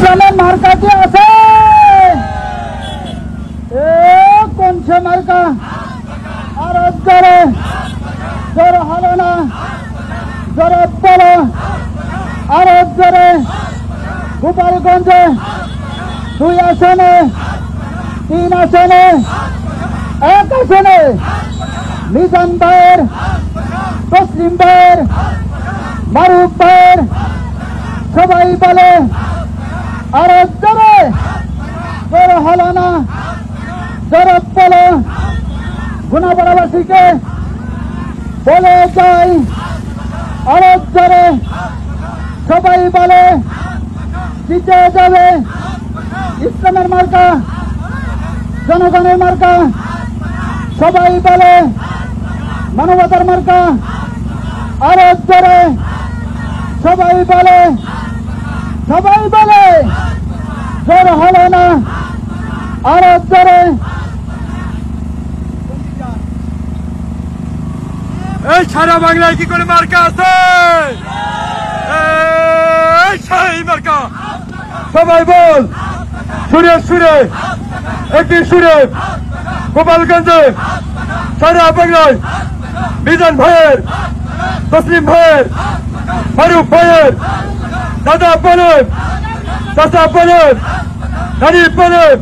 ইসলামের মার্কা কি আছে? কোন সে মার্কা? আর জোরে জোরে হলো না, জোরে বলো আর জোরে। গোপালগঞ্জে 2 আসনে, 3 আসনে, 1 আসনে মিজান ভাইয়ের, তসলিম ভাইয়ের, মারুফ ভাইয়ের সবাই বলে আর জোরে জোরে হলো না, জোরে বলো। গুনাপাড়াবাসীকে বলে যাই আর জোরে সবাই বলে জিতে যাবে ইসলামের মার্কা, জনগণের মার্কা। সবাই বলে মানবতার মার্কা আর জোরে সবাই বলে, সবাই বলে জোর হলো না আর জোরে। এই সারা বাংলায় কি করে মার্কা আছে? এই মার্কা সবাই বল সুরে সুরে, একটি সুরে। গোপালগঞ্জে সারা বাংলায় মিজান ভাইয়ের, তসলিম ভাইয়ের, ফারুক ভাইয়ের, দাদা বলেন, চাচা বলেন, নানি বলেন,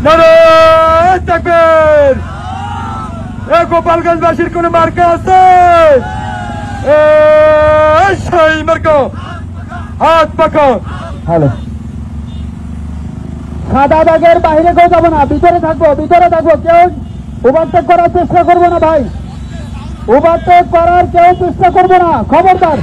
নারায়ণ থাকবেন। গোপালগঞ্জবাসীর কোন মার্কা আছে? সেই মার্কা হাত পাকা। হ্যালো, সাদা ব্যাগের বাইরে কেউ যাবো না, ভিতরে থাকবো, ভিতরে থাকবো। কেউ ওভারটেক করার চেষ্টা করবো না ভাই, ওভারটেক করার কেউ চেষ্টা করবো না, খবরদার।